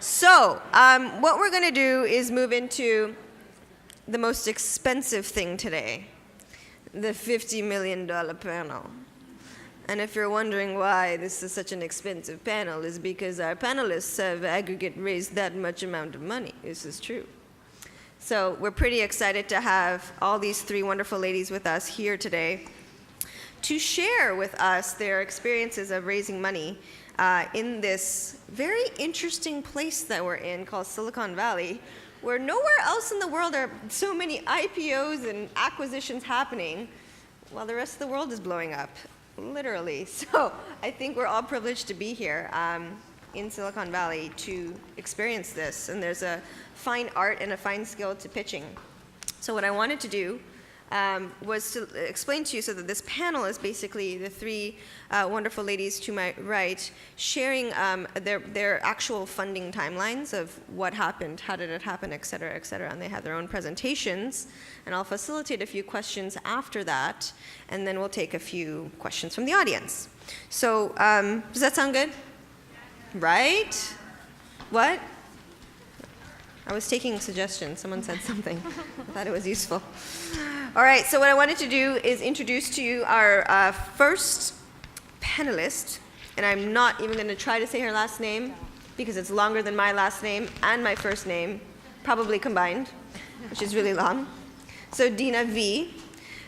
So, what we're going to do is move into the most expensive thing today, the $50 million panel. And if you're wondering why this is such an expensive panel, is because our panelists have aggregate raised that much amount of money. This is true. So we're pretty excited to have all these three wonderful ladies with us here today to share with us their experiences of raising money in this very interesting place that we're in called Silicon Valley, where nowhere else in the world are so many IPOs and acquisitions happening while the rest of the world is blowing up, literally. So I think we're all privileged to be here in Silicon Valley to experience this. And there's a fine art and a fine skill to pitching. So what I wanted to do was to explain to you, so that this panel is basically the three wonderful ladies to my right sharing their actual funding timelines of what happened, how did it happen, et cetera, and they have their own presentations, and I'll facilitate a few questions after that, and then we'll take a few questions from the audience. So does that sound good? Right? What? I was taking suggestions. Someone said something. I thought it was useful. All right, so what I wanted to do is introduce to you our first panelist, and I'm not even going to try to say her last name because it's longer than my last name and my first name, probably combined, which is really long. So Dina V,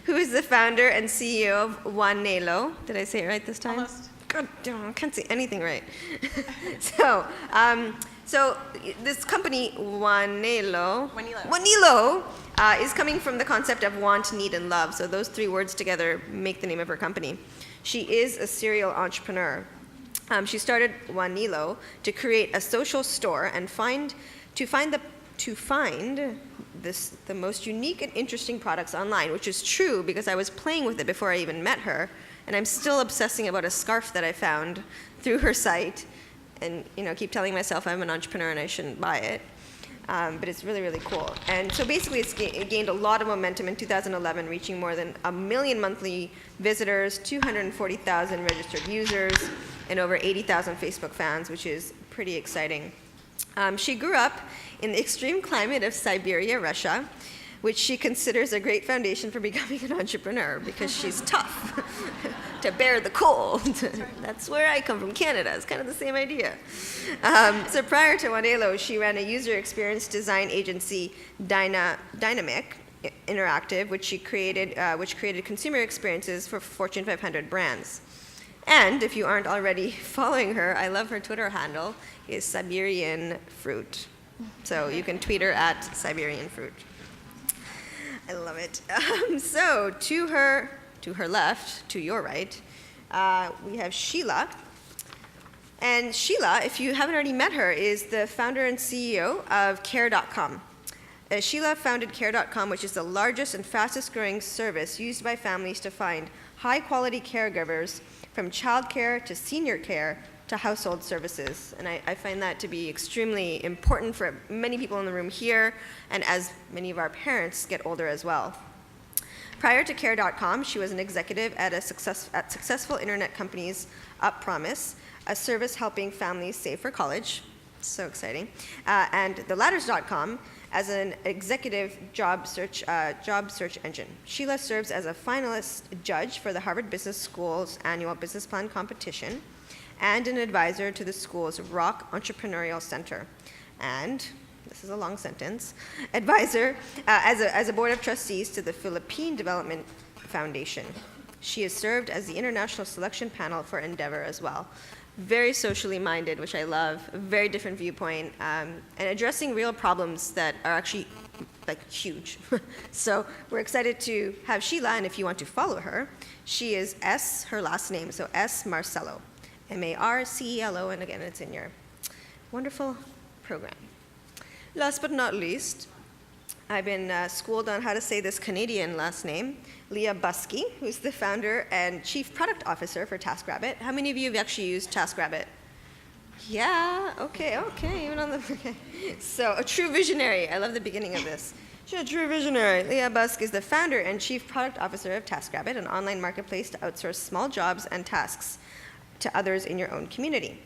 who is the founder and CEO of Wanelo. Did I say it right this time? Almost. God damn, I can't say anything right. So this company, Wanelo, is coming from the concept of want, need, and love. So those three words together make the name of her company. She is a serial entrepreneur. She started Wanelo to create a social store and to find the most unique and interesting products online, which is true because I was playing with it before I even met her, and I'm still obsessing about a scarf that I found through her site. And keep telling myself I'm an entrepreneur and I shouldn't buy it. But it's really, really cool. And so basically it gained a lot of momentum in 2011, reaching more than 1 million monthly visitors, 240,000 registered users, and over 80,000 Facebook fans, which is pretty exciting. She grew up in the extreme climate of Siberia, Russia, which she considers a great foundation for becoming an entrepreneur because she's tough to bear the cold. That's where I come from, Canada. It's kind of the same idea. So prior to Wanelo, she ran a user experience design agency, Dynamic Interactive, which created consumer experiences for Fortune 500 brands. And if you aren't already following her, I love her Twitter handle is Siberian Fruit. So you can tweet her at Siberian Fruit. I love it. So to her left, to your right, we have Sheila. And Sheila, if you haven't already met her, is the founder and CEO of Care.com. Sheila founded Care.com, which is the largest and fastest growing service used by families to find high quality caregivers from childcare to senior care to household services. And I find that to be extremely important for many people in the room here, and as many of our parents get older as well. Prior to Care.com, she was an executive at successful internet companies Up Promise, a service helping families save for college. So exciting. And theladders.com as an executive job search engine. Sheila serves as a finalist judge for the Harvard Business School's annual business plan competition, and an advisor to the school's Rock Entrepreneurial Center. And, this is a long sentence, advisor as a board of trustees to the Philippine Development Foundation. She has served as the international selection panel for Endeavor as well. Very socially minded, which I love, a very different viewpoint, and addressing real problems that are actually huge. So we're excited to have Sheila, and if you want to follow her, she is her last name, so S. Marcello. Marcelo, and again, it's in your wonderful program. Last but not least, I've been schooled on how to say this Canadian last name, Leah Buskey, who's the founder and chief product officer for Taskrabbit. How many of you have actually used Taskrabbit? Yeah, okay, even on the, okay. So a true visionary, I love the beginning of this. She's a true visionary. Leah Busque is the founder and chief product officer of Taskrabbit, an online marketplace to outsource small jobs and tasks to others in your own community.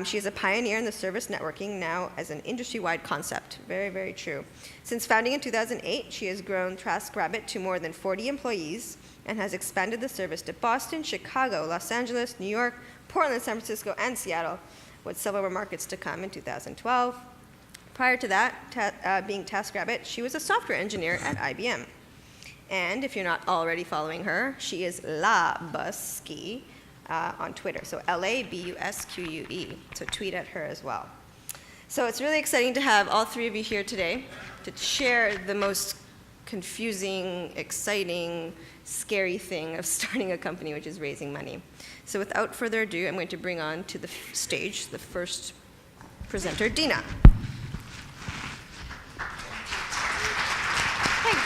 She is a pioneer in the service networking now as an industry-wide concept. Very, very true. Since founding in 2008, she has grown Taskrabbit to more than 40 employees and has expanded the service to Boston, Chicago, Los Angeles, New York, Portland, San Francisco, and Seattle, with several more markets to come in 2012. Prior to that, being Taskrabbit, she was a software engineer at IBM. And if you're not already following her, she is La Buskey on Twitter, so LABUSQUE, so tweet at her as well. So it's really exciting to have all three of you here today to share the most confusing, exciting, scary thing of starting a company, which is raising money. So without further ado, I'm going to bring on to the stage the first presenter, Dina. Thanks.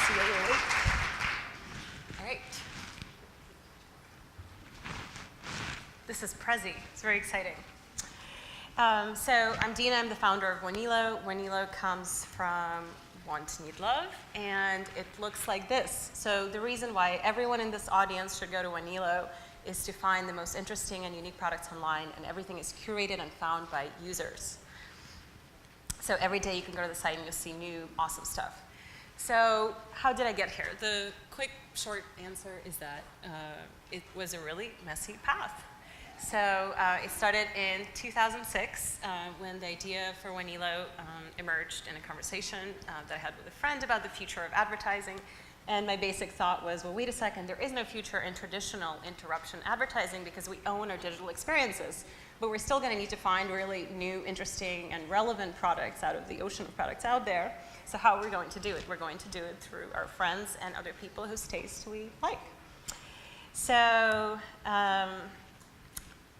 See you later. All right. This is Prezi. It's very exciting. So I'm Dina. I'm the founder of Wanilo. Wanilo comes from Want, Need, Love, and it looks like this. So the reason why everyone in this audience should go to Wanilo is to find the most interesting and unique products online, and everything is curated and found by users. So every day you can go to the site and you'll see new, awesome stuff. So how did I get here? The quick, short answer is that it was a really messy path. So it started in 2006 when the idea for Wanilo emerged in a conversation that I had with a friend about the future of advertising. And my basic thought was, well, wait a second, there is no future in traditional interruption advertising because we own our digital experiences. But we're still going to need to find really new, interesting, and relevant products out of the ocean of products out there. So how are we going to do it? We're going to do it through our friends and other people whose taste we like. So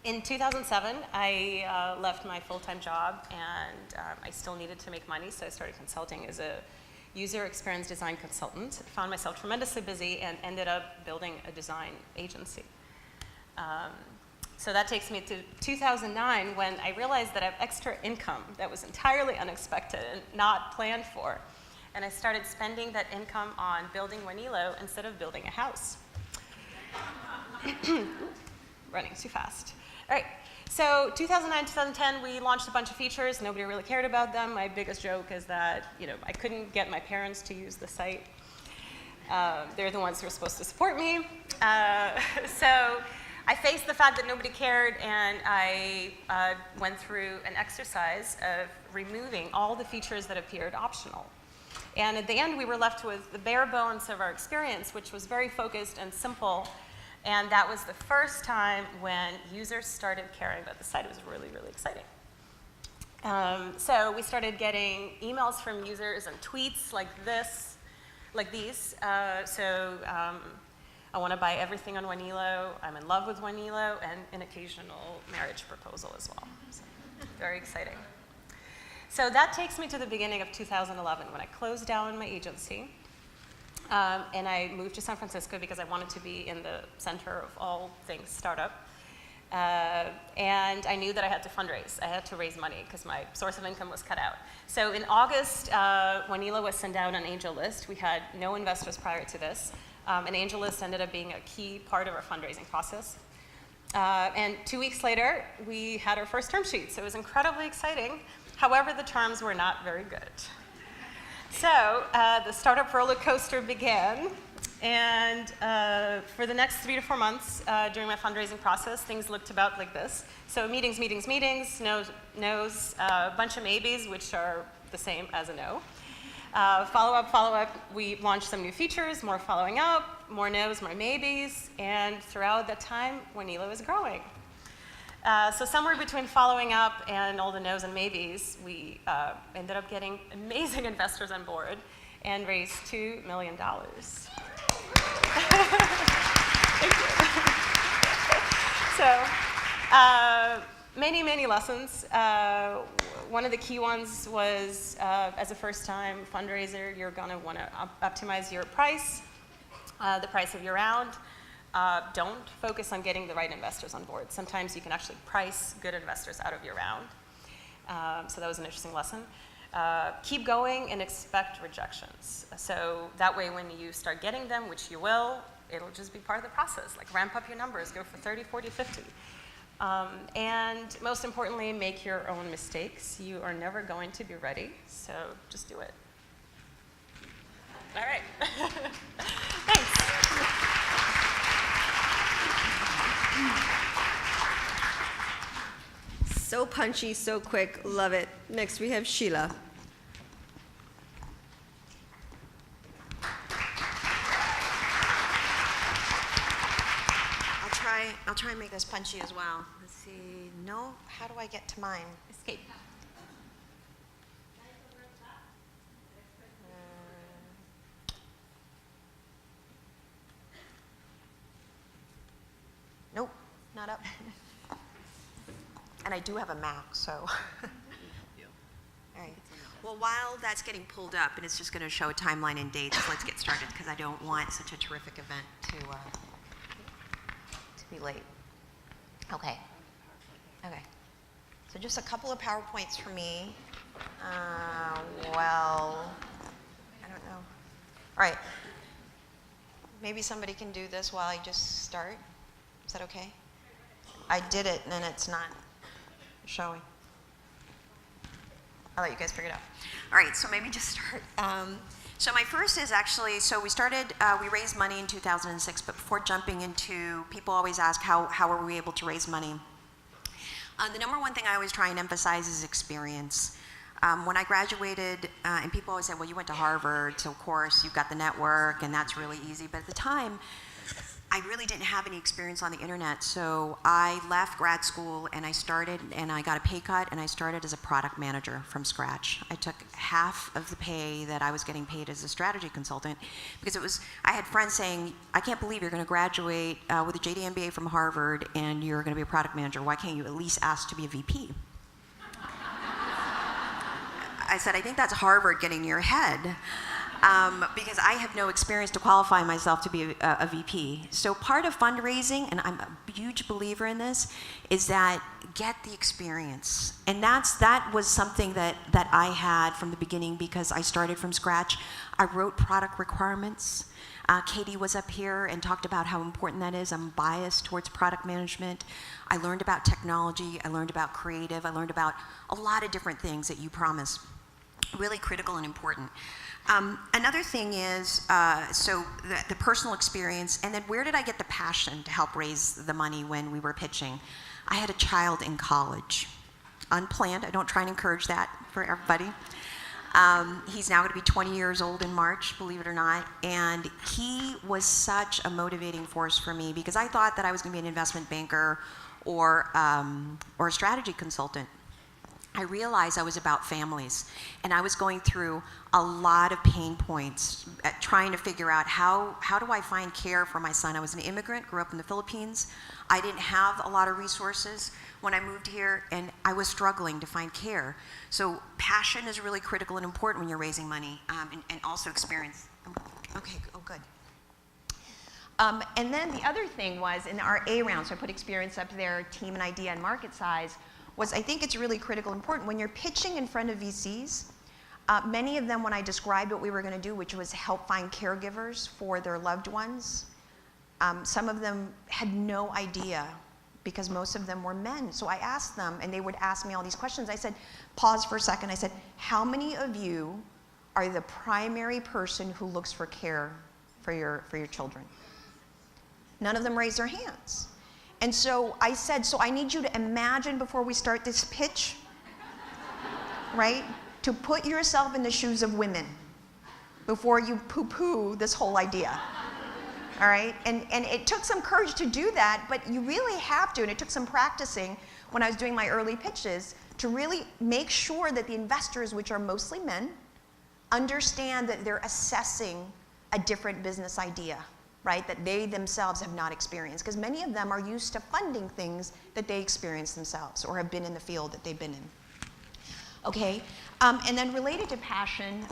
in 2007, I left my full-time job, and I still needed to make money, so I started consulting as a user experience design consultant. Found myself tremendously busy and ended up building a design agency. So that takes me to 2009, when I realized that I have extra income that was entirely unexpected and not planned for. And I started spending that income on building Wanilo instead of building a house. Running too fast. All right, so 2009, 2010, we launched a bunch of features. Nobody really cared about them. My biggest joke is that I couldn't get my parents to use the site. They're the ones who are supposed to support me. So I faced the fact that nobody cared, and I went through an exercise of removing all the features that appeared optional. And at the end, we were left with the bare bones of our experience, which was very focused and simple. And that was the first time when users started caring about the site. It was really, really exciting. So we started getting emails from users and tweets like these. I want to buy everything on Wanilo. I'm in love with Wanilo, and an occasional marriage proposal as well. So, very exciting. So that takes me to the beginning of 2011, when I closed down my agency. And I moved to San Francisco because I wanted to be in the center of all things startup. And I knew that I had to fundraise. I had to raise money because my source of income was cut out. So in August, Wanilo was sent out on Angel List. We had no investors prior to this. An Angel List ended up being a key part of our fundraising process. And 2 weeks later, we had our first term sheet. So it was incredibly exciting. However, the terms were not very good. So the startup roller coaster began, and for the next 3 to 4 months during my fundraising process, things looked about like this. So meetings, no's, a bunch of maybes, which are the same as a no. Follow-up, we launched some new features, more following up, more no's, more maybes, and throughout that time, Wanilo is growing. So somewhere between following up and all the no's and maybes, we ended up getting amazing investors on board and raised $2 million. Thank you. So many lessons. One of the key ones was, as a first-time fundraiser, you're going to want to optimize your price, the price of your round. Don't focus on getting the right investors on board. Sometimes you can actually price good investors out of your round. So that was an interesting lesson. Keep going and expect rejections. So that way when you start getting them, which you will, it'll just be part of the process. Like ramp up your numbers, go for 30, 40, 50. And most importantly, make your own mistakes. You are never going to be ready, so just do it. All right. Thanks. So punchy, so quick, love it. Next we have Sheila. I'll try and make this punchy as well. Let's see. No, how do I get to mine? Escape. Nope, not up. And I do have a Mac, so. All right. Well, while that's getting pulled up, and it's just going to show a timeline and dates, let's get started because I don't want such a terrific event to be late. Okay. Okay. So just a couple of PowerPoints for me. Well, I don't know. All right. Maybe somebody can do this while I just start. Is that okay? I did it, and then it's not showing. I'll let you guys figure it out. All right, so maybe just start. So my first is actually, so we raised money in 2006, but before jumping into, people always ask how are we able to raise money? The number one thing I always try and emphasize is experience. When I graduated, and people always say, well, you went to Harvard, so of course you've got the network, and that's really easy. But at the time, I really didn't have any experience on the internet, so I left grad school and I got a pay cut, and I started as a product manager from scratch. I took half of the pay that I was getting paid as a strategy consultant because I had friends saying, I can't believe you're going to graduate with a JD MBA from Harvard and you're going to be a product manager. Why can't you at least ask to be a VP? I said, I think that's Harvard getting in your head. Because I have no experience to qualify myself to be a VP. So part of fundraising, and I'm a huge believer in this, is that get the experience. And that was something that I had from the beginning because I started from scratch. I wrote product requirements. Katie was up here and talked about how important that is. I'm biased towards product management. I learned about technology. I learned about creative. I learned about a lot of different things that you promise. Really critical and important. Another thing is, so the personal experience, and then where did I get the passion to help raise the money when we were pitching? I had a child in college. Unplanned, I don't try and encourage that for everybody. He's now going to be 20 years old in March, believe it or not, and he was such a motivating force for me because I thought that I was going to be an investment banker or a strategy consultant. I realized I was about families, and I was going through a lot of pain points at trying to figure out how do I find care for my son. I was an immigrant, grew up in the Philippines. I didn't have a lot of resources when I moved here, and I was struggling to find care. So passion is really critical and important when you're raising money, and also experience. Okay, oh good. And then the other thing was in our A round, so I put experience up there, team and idea and market size, was I think it's really critical and important. When you're pitching in front of VCs, many of them, when I described what we were going to do, which was help find caregivers for their loved ones, some of them had no idea because most of them were men. So I asked them, and they would ask me all these questions. I said, pause for a second. I said, how many of you are the primary person who looks for care for your children? None of them raised their hands. And so I said, so I need you to imagine before we start this pitch, right, to put yourself in the shoes of women before you poo-poo this whole idea, all right? And it took some courage to do that, but you really have to, and it took some practicing when I was doing my early pitches to really make sure that the investors, which are mostly men, understand that they're assessing a different business idea, right, that they themselves have not experienced, because many of them are used to funding things that they experience themselves or have been in the field that they've been in. Okay, and then related to passion,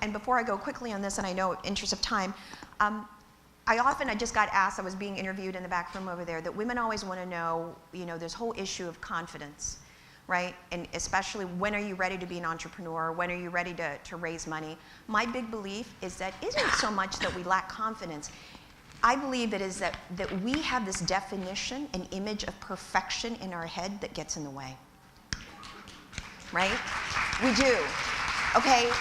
and before I go quickly on this, and I know in interest of time, I just got asked, I was being interviewed in the back room over there, that women always want to know, this whole issue of confidence, right? And especially when are you ready to be an entrepreneur? When are you ready to raise money? My big belief is that isn't so much that we lack confidence. I believe it is that we have this definition and image of perfection in our head that gets in the way. Right? We do. Okay?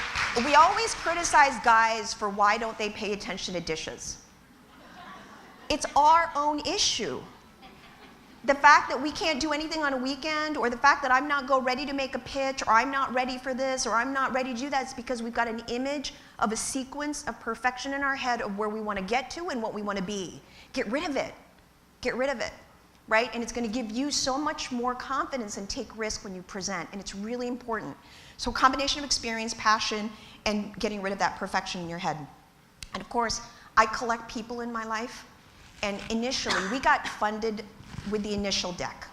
We always criticize guys for why don't they pay attention to dishes. It's our own issue. The fact that we can't do anything on a weekend, or the fact that I'm not ready to make a pitch, or I'm not ready for this, or I'm not ready to do that, is because we've got an image of a sequence of perfection in our head of where we want to get to and what we want to be. Get rid of it. Get rid of it. Right? And it's going to give you so much more confidence and take risk when you present, and it's really important. So a combination of experience, passion, and getting rid of that perfection in your head. And of course, I collect people in my life, and initially, we got funded with the initial deck,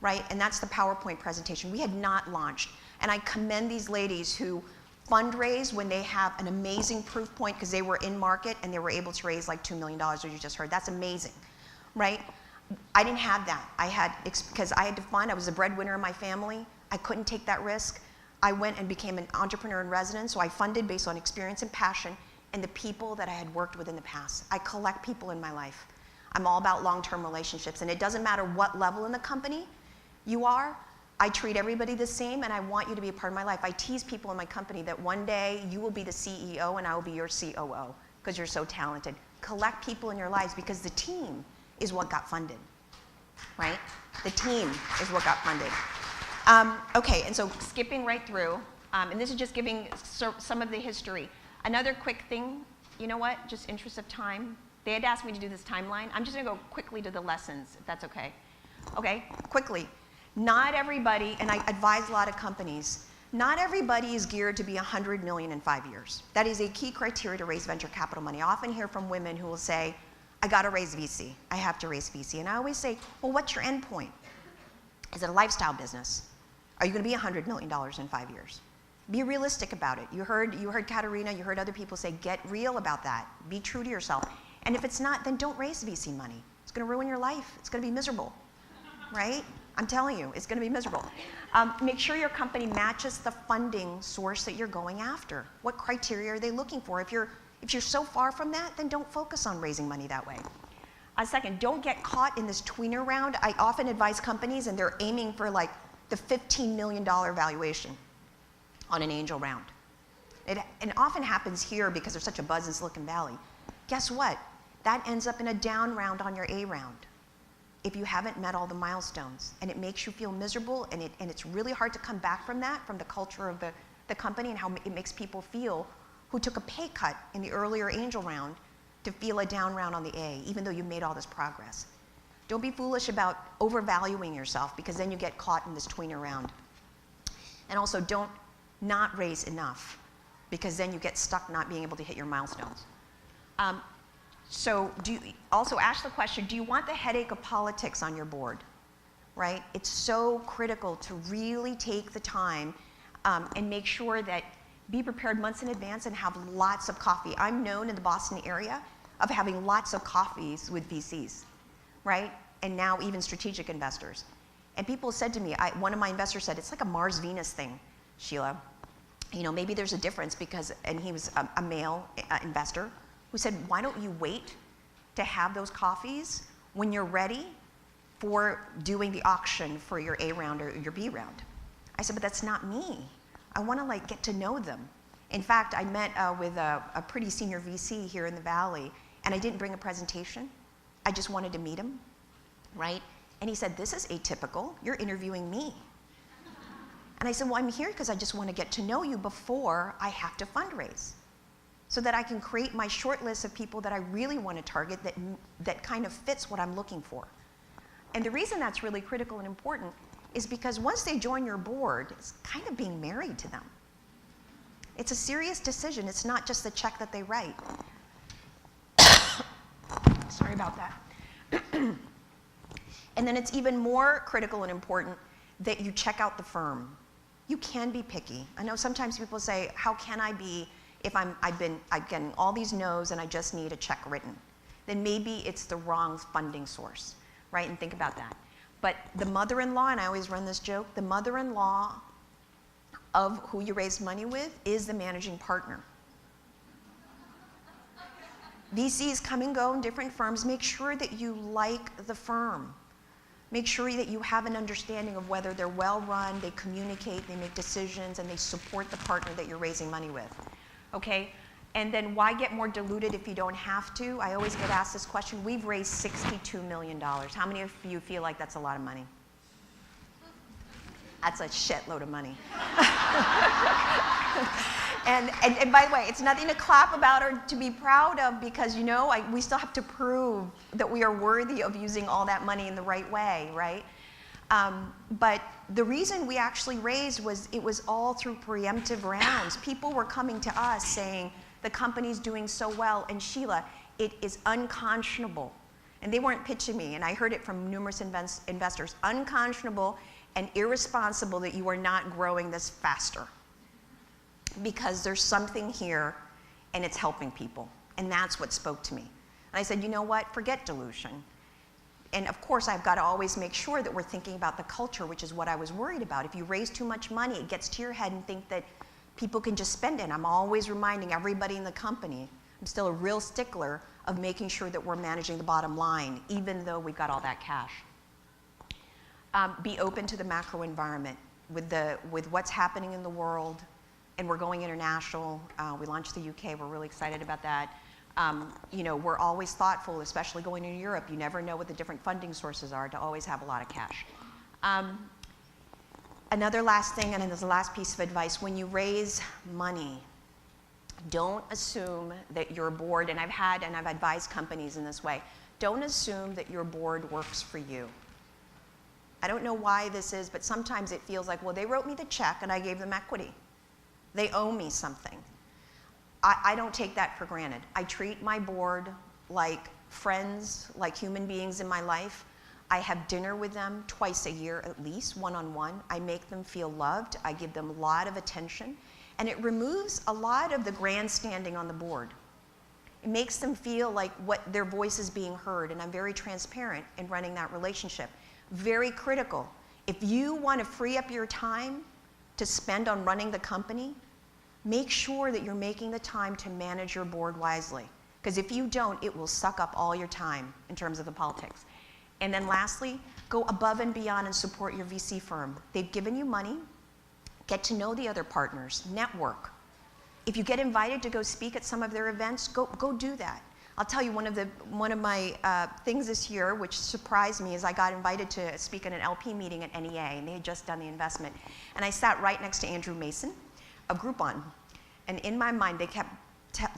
right? And that's the PowerPoint presentation. We had not launched. And I commend these ladies who fundraise when they have an amazing proof point because they were in market and they were able to raise like $2 million, as you just heard. That's amazing, right? I didn't have that. Because I had to fund, I was the breadwinner in my family. I couldn't take that risk. I went and became an entrepreneur in residence, so I funded based on experience and passion and the people that I had worked with in the past. I collect people in my life. I'm all about long-term relationships, and it doesn't matter what level in the company you are. I treat everybody the same, and I want you to be a part of my life. I tease people in my company that one day you will be the CEO and I will be your COO because you're so talented. Collect people in your lives because the team is what got funded, right? The team is what got funded. Okay, and so skipping right through, and this is just giving some of the history. Another quick thing, you know what, just interest of time. They had asked me to do this timeline. I'm just going to go quickly to the lessons, if that's okay. Okay, quickly. Not everybody, and I advise a lot of companies, not everybody is geared to be 100 million in 5 years. That is a key criteria to raise venture capital money. I often hear from women who will say, I got to raise VC. I have to raise VC. And I always say, well, what's your end point? Is it a lifestyle business? Are you going to be $100 million in 5 years? Be realistic about it. You heard Katerina, you heard other people say, get real about that. Be true to yourself. And if it's not, then don't raise VC money. It's going to ruin your life. It's going to be miserable, right? I'm telling you, it's going to be miserable. Make sure your company matches the funding source that you're going after. What criteria are they looking for? If you're so far from that, then don't focus on raising money that way. Second, don't get caught in this tweener round. I often advise companies, and they're aiming for like the $15 million valuation on an angel round. It often happens here because there's such a buzz in Silicon Valley. Guess what? That ends up in a down round on your A round if you haven't met all the milestones. And it makes you feel miserable, and it's really hard to come back from that, from the culture of the company and how it makes people feel who took a pay cut in the earlier angel round to feel a down round on the A, even though you made all this progress. Don't be foolish about overvaluing yourself, because then you get caught in this tweener round. And also don't not raise enough, because then you get stuck not being able to hit your milestones. So also ask the question, do you want the headache of politics on your board, right? It's so critical to really take the time and make sure that be prepared months in advance and have lots of coffee. I'm known in the Boston area of having lots of coffees with VCs, right? And now even strategic investors. And people said to me, one of my investors said, it's like a Mars-Venus thing, Sheila. You know, maybe there's a difference because, and he was a male investor, who said, why don't you wait to have those coffees when you're ready for doing the auction for your A round or your B round? I said, but that's not me. I want to get to know them. In fact, I met with a pretty senior VC here in the Valley, and I didn't bring a presentation. I just wanted to meet him, right? And he said, this is atypical. You're interviewing me. And I said, well, I'm here because I just want to get to know you before I have to fundraise, so that I can create my short list of people that I really want to target that kind of fits what I'm looking for. And the reason that's really critical and important is because once they join your board, it's kind of being married to them. It's a serious decision. It's not just the check that they write. Sorry about that. And then it's even more critical and important that you check out the firm. You can be picky. I know sometimes people say, how can I be if I'm getting all these no's and I just need a check written? Then maybe it's the wrong funding source, right? And think about that. But the mother-in-law, and I always run this joke, the mother-in-law of who you raise money with is the managing partner. VCs come and go in different firms. Make sure that you like the firm. Make sure that you have an understanding of whether they're well run, they communicate, they make decisions, and they support the partner that you're raising money with. Okay? And then why get more diluted if you don't have to? I always get asked this question. We've raised $62 million. How many of you feel like that's a lot of money? That's a shitload of money. And by the way, it's nothing to clap about or to be proud of, because, you know, we still have to prove that we are worthy of using all that money in the right way, right? But the reason we actually raised was it was all through preemptive rounds. People were coming to us saying, the company's doing so well, and Sheila, it is unconscionable. And they weren't pitching me, and I heard it from numerous investors, unconscionable and irresponsible that you are not growing this faster, because there's something here and it's helping people. And that's what spoke to me. And I said, you know what, forget dilution. And of course, I've got to always make sure that we're thinking about the culture, which is what I was worried about. If you raise too much money, it gets to your head and think that people can just spend it. I'm always reminding everybody in the company, I'm still a real stickler of making sure that we're managing the bottom line, even though we've got all that cash. Be open to the macro environment with what's happening in the world. And we're going international. We launched the UK. We're really excited about that. You know, we're always thoughtful, especially going to Europe. You never know what the different funding sources are, to always have a lot of cash. Another last thing, and this is the last piece of advice, when you raise money, don't assume that your board, and I've advised companies in this way, don't assume that your board works for you. I don't know why this is, but sometimes it feels like, well, they wrote me the check and I gave them equity. They owe me something. I don't take that for granted. I treat my board like friends, like human beings in my life. I have dinner with them twice a year at least, one-on-one. I make them feel loved. I give them a lot of attention. And it removes a lot of the grandstanding on the board. It makes them feel like their voice is being heard, and I'm very transparent in running that relationship. Very critical. If you want to free up your time to spend on running the company, make sure that you're making the time to manage your board wisely. Because if you don't, it will suck up all your time in terms of the politics. And then lastly, go above and beyond and support your VC firm. They've given you money. Get to know the other partners. Network. If you get invited to go speak at some of their events, go do that. I'll tell you, one of my things this year, which surprised me, is I got invited to speak at an LP meeting at NEA, and they had just done the investment. And I sat right next to Andrew Mason of Groupon. And in my mind, they kept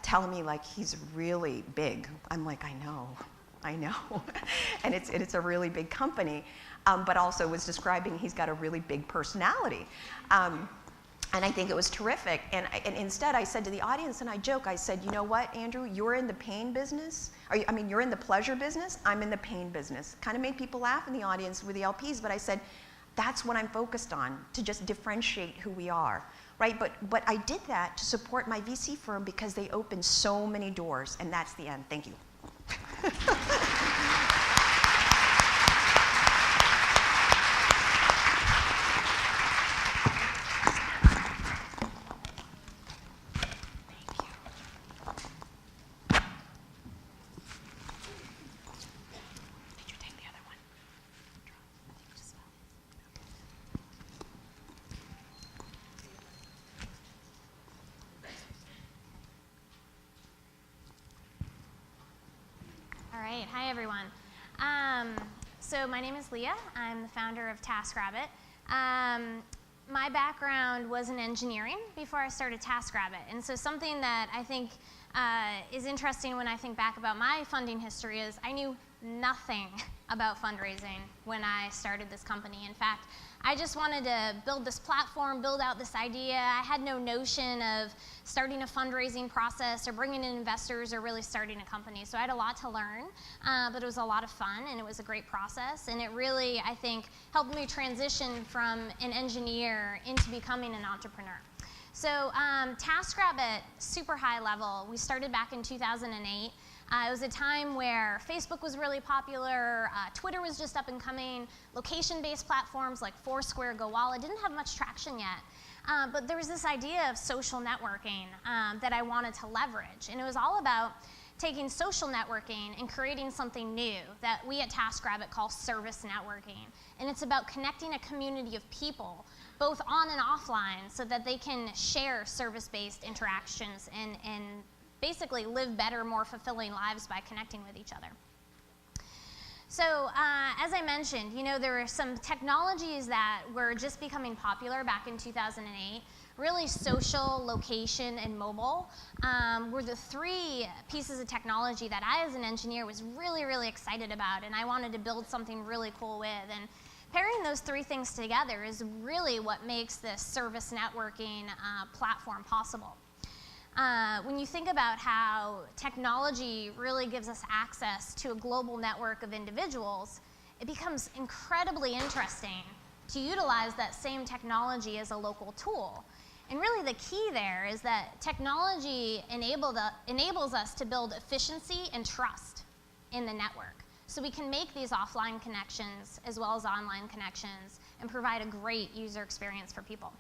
telling me, like, he's really big. I'm like, I know. And it's a really big company, but also was describing he's got a really big personality. And I think it was terrific. And instead, I said to the audience, and I joke, I said, you know what, Andrew, you're in the pain business. You're in the pleasure business. I'm in the pain business. Kind of made people laugh in the audience with the LPs, but I said, that's what I'm focused on, to just differentiate who we are, right? But I did that to support my VC firm because they opened so many doors, and that's the end. Thank you. Hi, everyone. So my name is Leah. I'm the founder of Taskrabbit. My background was in engineering before I started Taskrabbit. And so something that I think is interesting when I think back about my funding history is I knew nothing about fundraising when I started this company. In fact, I just wanted to build this platform, build out this idea. I had no notion of starting a fundraising process or bringing in investors or really starting a company. So I had a lot to learn, but it was a lot of fun and it was a great process. And it really, I think, helped me transition from an engineer into becoming an entrepreneur. So Taskrabbit, super high level. We started back in 2008. It was a time where Facebook was really popular, Twitter was just up and coming, location-based platforms like Foursquare, Gowalla didn't have much traction yet. But there was this idea of social networking that I wanted to leverage. And it was all about taking social networking and creating something new that we at Taskrabbit call service networking. And it's about connecting a community of people, both on and offline, so that they can share service-based interactions and basically live better, more fulfilling lives by connecting with each other. So as I mentioned, there were some technologies that were just becoming popular back in 2008. Really, social, location, and mobile were the three pieces of technology that I, as an engineer, was really, really excited about, and I wanted to build something really cool with. And pairing those three things together is really what makes this service networking platform possible. When you think about how technology really gives us access to a global network of individuals, it becomes incredibly interesting to utilize that same technology as a local tool. And really the key there is that technology enables us to build efficiency and trust in the network. So we can make these offline connections as well as online connections and provide a great user experience for people.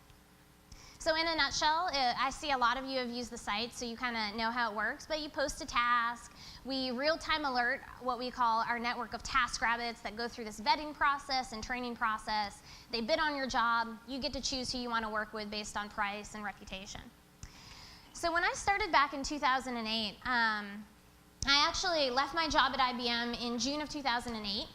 So in a nutshell, I see a lot of you have used the site, so you kind of know how it works, but you post a task, we real-time alert what we call our network of Taskrabbits that go through this vetting process and training process. They bid on your job, you get to choose who you want to work with based on price and reputation. So when I started back in 2008, I actually left my job at IBM in June of 2008.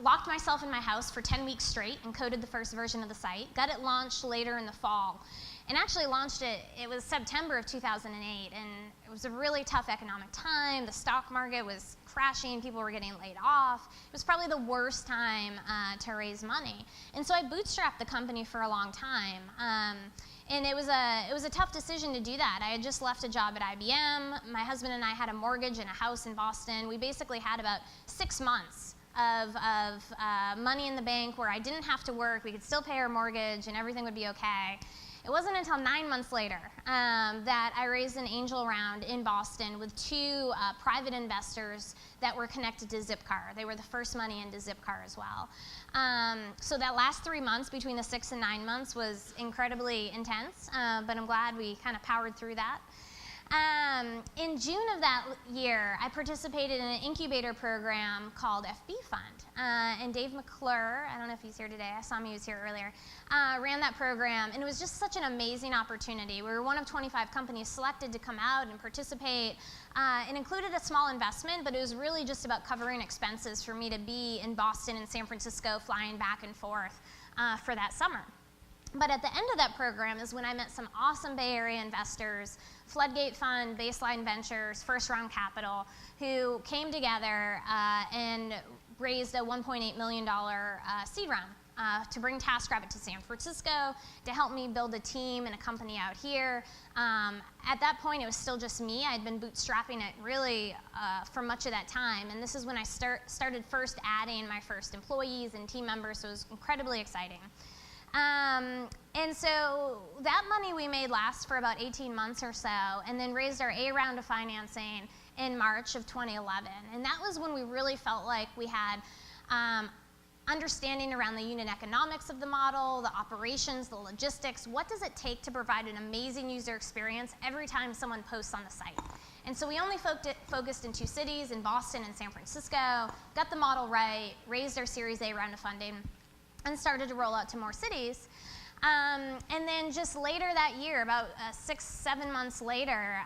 Locked myself in my house for 10 weeks straight and coded the first version of the site. Got it launched later in the fall. And actually launched it was September of 2008. And it was a really tough economic time. The stock market was crashing. People were getting laid off. It was probably the worst time to raise money. And so I bootstrapped the company for a long time. And it was a tough decision to do that. I had just left a job at IBM. My husband and I had a mortgage and a house in Boston. We basically had about 6 months of money in the bank where I didn't have to work, we could still pay our mortgage, and everything would be okay. It wasn't until 9 months later that I raised an angel round in Boston with 2 private investors that were connected to Zipcar. They were the first money into Zipcar as well. So that last 3 months, between the 6 and 9 months, was incredibly intense, but I'm glad we kind of powered through that. In June of that year, I participated in an incubator program called FB Fund. And Dave McClure, I don't know if he's here today, I saw him, he was here earlier, ran that program. And it was just such an amazing opportunity. We were one of 25 companies selected to come out and participate. It included a small investment, but it was really just about covering expenses for me to be in Boston and San Francisco, flying back and forth for that summer. But at the end of that program is when I met some awesome Bay Area investors, Floodgate Fund, Baseline Ventures, First Round Capital, who came together and raised a $1.8 million seed round to bring Taskrabbit to San Francisco, to help me build a team and a company out here. At that point, it was still just me. I'd been bootstrapping it really for much of that time. And this is when I started first adding my first employees and team members, so it was incredibly exciting. And so that money we made last for about 18 months or so, and then raised our A round of financing in March of 2011. And that was when we really felt like we had understanding around the unit economics of the model, the operations, the logistics. What does it take to provide an amazing user experience every time someone posts on the site? And so we only focused in 2 cities, in Boston and San Francisco, got the model right, raised our Series A round of funding, and started to roll out to more cities. And then just later that year, about 6-7 months later,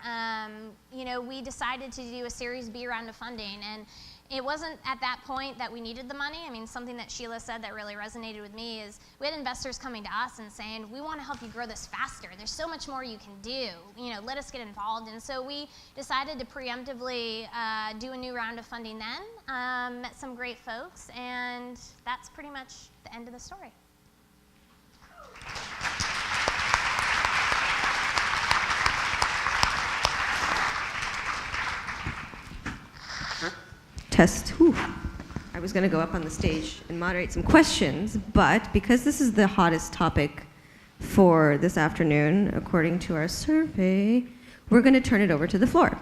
we decided to do a Series B round of funding. And it wasn't at that point that we needed the money. I mean, something that Sheila said that really resonated with me is we had investors coming to us and saying, we want to help you grow this faster. There's so much more you can do. Let us get involved. And so we decided to preemptively do a new round of funding then, met some great folks, and that's pretty much the end of the story. Test. Whew. I was going to go up on the stage and moderate some questions, but because this is the hottest topic for this afternoon, according to our survey, we're going to turn it over to the floor.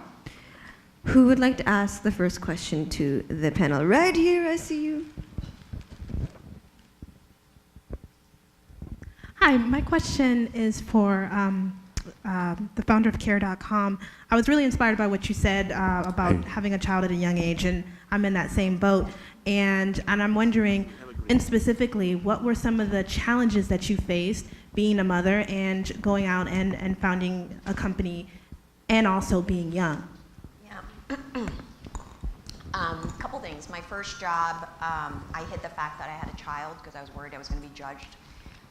Who would like to ask the first question to the panel? Right here, I see you. Hi, my question is for the founder of Care.com. I was really inspired by what you said about having a child at a young age, and I'm in that same boat. And I'm wondering, and specifically, what were some of the challenges that you faced being a mother and going out and founding a company and also being young? Yeah. Couple things. My first job, I hid the fact that I had a child because I was worried I was going to be judged.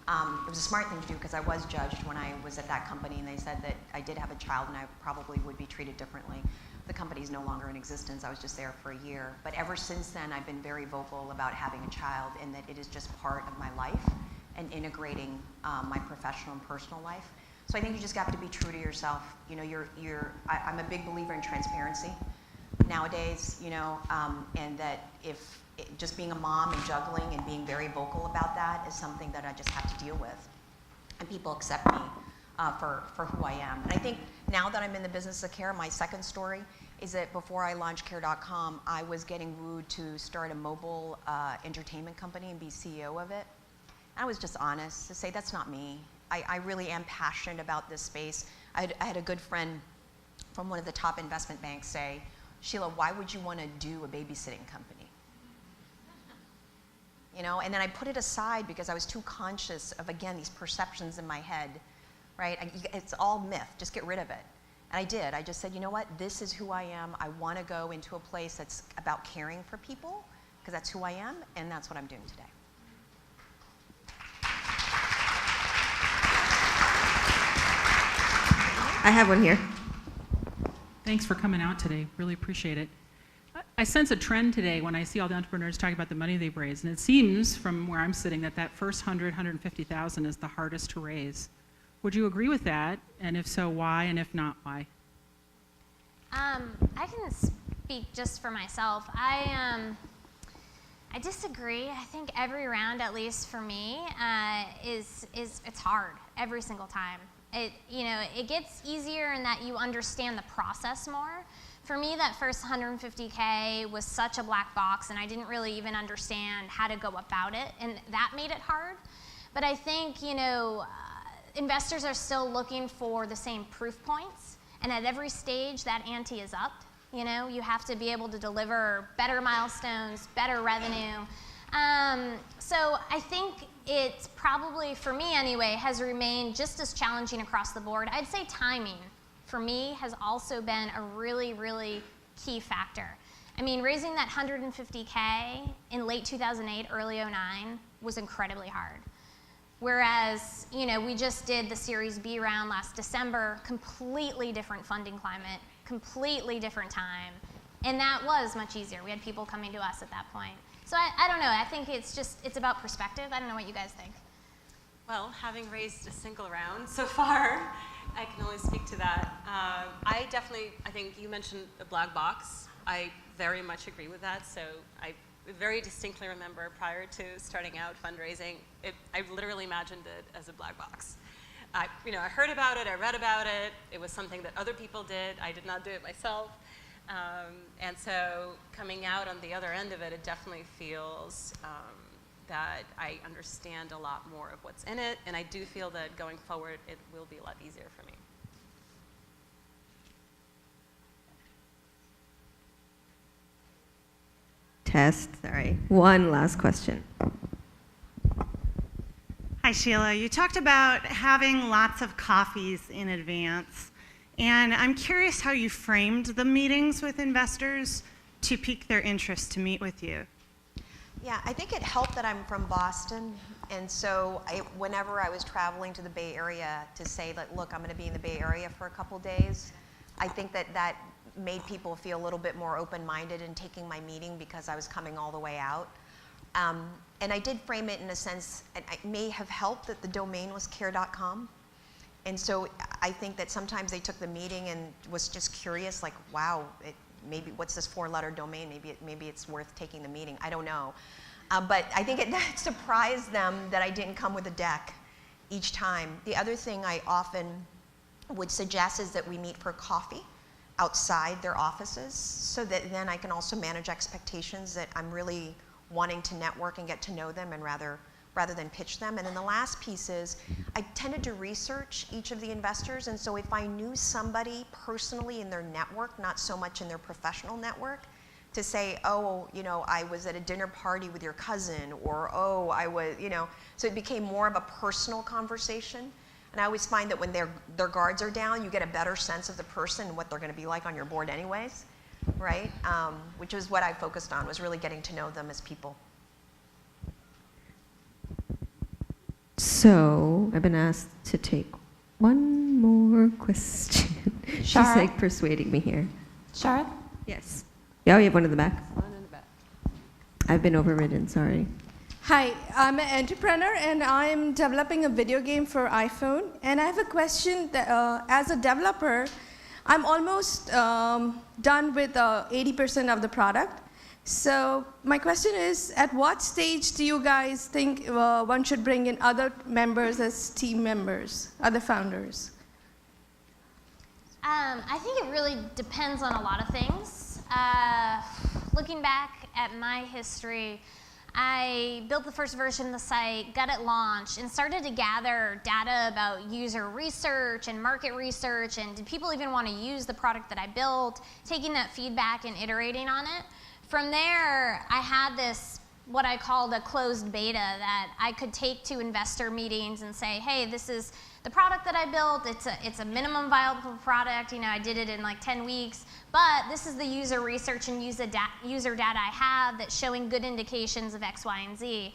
It was a smart thing to do because I was judged when I was at that company, and they said that I did have a child and I probably would be treated differently. The company is no longer in existence. I was just there for a year. But ever since then, I've been very vocal about having a child and that it is just part of my life and integrating my professional and personal life. So I think you just have to be true to yourself. You know, I'm a big believer in transparency nowadays, you know, and that if just being a mom and juggling and being very vocal about that is something that I just have to deal with. And people accept me for who I am. And I think now that I'm in the business of care, my second story is that before I launched Care.com, I was getting wooed to start a mobile entertainment company and be CEO of it. And I was just honest to say, that's not me. I really am passionate about this space. I had a good friend from one of the top investment banks say, Sheila, why would you want to do a babysitting company? You know, and then I put it aside because I was too conscious of, again, these perceptions in my head, right? It's all myth, just get rid of it. And I did. I just said, you know what, this is who I am. I want to go into a place that's about caring for people because that's who I am, and that's what I'm doing today. I have one here. Thanks for coming out today. Really appreciate it. I sense a trend today when I see all the entrepreneurs talking about the money they've raised, and it seems from where I'm sitting that first 150,000 is the hardest to raise. Would you agree with that? And if so, why? And if not, why? I can speak just for myself. I disagree. I think every round, at least for me, it's hard every single time. It gets easier in that you understand the process more. For me, that first 150K was such a black box, and I didn't really even understand how to go about it, and that made it hard. But I think, investors are still looking for the same proof points, and at every stage, that ante is up. You have to be able to deliver better milestones, better revenue. So I think it's probably, for me anyway, has remained just as challenging across the board. I'd say timing, for me, has also been a really, really key factor. I mean, raising that 150K in late 2008, early 2009 was incredibly hard. Whereas, we just did the Series B round last December, completely different funding climate, completely different time, and that was much easier. We had people coming to us at that point. So I don't know, I think it's about perspective. I don't know what you guys think. Well, having raised a single round so far, I can only speak to that. I think you mentioned a black box. I very much agree with that. So I very distinctly remember prior to starting out fundraising, I literally imagined it as a black box. I heard about it, I read about it. It was something that other people did. I did not do it myself. And so coming out on the other end of it, it definitely feels that I understand a lot more of what's in it, and I do feel that going forward, it will be a lot easier for me. Test, sorry. One last question. Hi, Sheila. You talked about having lots of coffees in advance, and I'm curious how you framed the meetings with investors to pique their interest to meet with you. Yeah, I think it helped that I'm from Boston, and so whenever I was traveling to the Bay Area to say that, look, I'm going to be in the Bay Area for a couple days, I think that made people feel a little bit more open-minded in taking my meeting because I was coming all the way out. And I did frame it in a sense, and it may have helped that the domain was care.com. And so I think that sometimes they took the meeting and was just curious, like, wow, maybe what's this 4-letter domain? Maybe it's worth taking the meeting. I don't know. But I think it surprised them that I didn't come with a deck each time. The other thing I often would suggest is that we meet for coffee outside their offices so that then I can also manage expectations that I'm really wanting to network and get to know them and rather rather than pitch them. And then the last piece is I tended to research each of the investors, and so if I knew somebody personally in their network, not so much in their professional network, to say, oh, you know, I was at a dinner party with your cousin, or oh, I was, you know, so it became more of a personal conversation. And I always find that when their guards are down, you get a better sense of the person and what they're going to be like on your board anyways, right? Which is what I focused on, was really getting to know them as people. So I've been asked to take one more question. She's Shara? like persuading me here. Shara? Yes. Yeah, we have one in the back. One in the back. I've been overridden, sorry. Hi, I'm an entrepreneur and I'm developing a video game for iPhone. And I have a question that, as a developer, I'm almost done with 80% of the product. So my question is, at what stage do you guys think one should bring in other members as team members, other founders? I think it really depends on a lot of things. Looking back at my history, I built the first version of the site, got it launched, and started to gather data about user research and market research, and did people even want to use the product that I built, taking that feedback and iterating on it. From there, I had this, what I called a closed beta that I could take to investor meetings and say, hey, this is the product that I built, it's a minimum viable product, you know, I did it in like 10 weeks, but this is the user research and user data I have that's showing good indications of X, Y, and Z.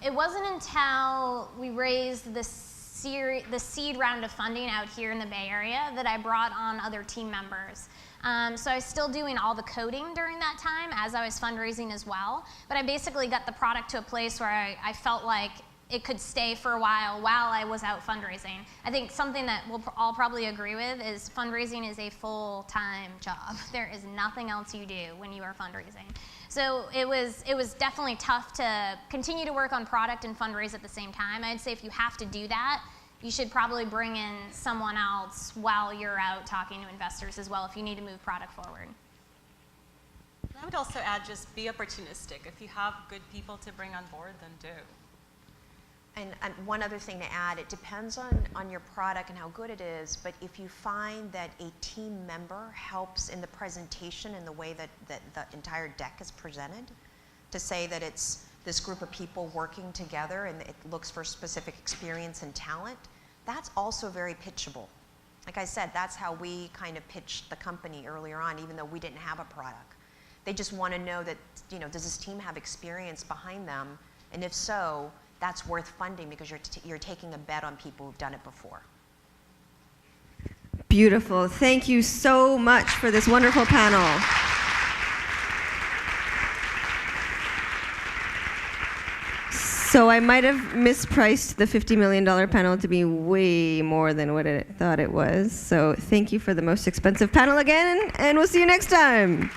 It wasn't until we raised the seed round of funding out here in the Bay Area that I brought on other team members. So I was still doing all the coding during that time as I was fundraising as well, but I basically got the product to a place where I felt like it could stay for a while I was out fundraising. I think something that we'll all probably agree with is fundraising is a full-time job. There is nothing else you do when you are fundraising. So it was definitely tough to continue to work on product and fundraise at the same time. I'd say if you have to do that, you should probably bring in someone else while you're out talking to investors as well if you need to move product forward. I would also add, just be opportunistic. If you have good people to bring on board, then do. And one other thing to add, it depends on your product and how good it is, but if you find that a team member helps in the presentation in the way that the entire deck is presented, to say that it's this group of people working together and it looks for specific experience and talent, that's also very pitchable. Like I said, that's how we kind of pitched the company earlier on, even though we didn't have a product. They just want to know that, you know, does this team have experience behind them? And if so, that's worth funding because you're taking a bet on people who've done it before. Beautiful. Thank you so much for this wonderful panel. So I might have mispriced the $50 million panel to be way more than what I thought it was. So thank you for the most expensive panel again, and we'll see you next time.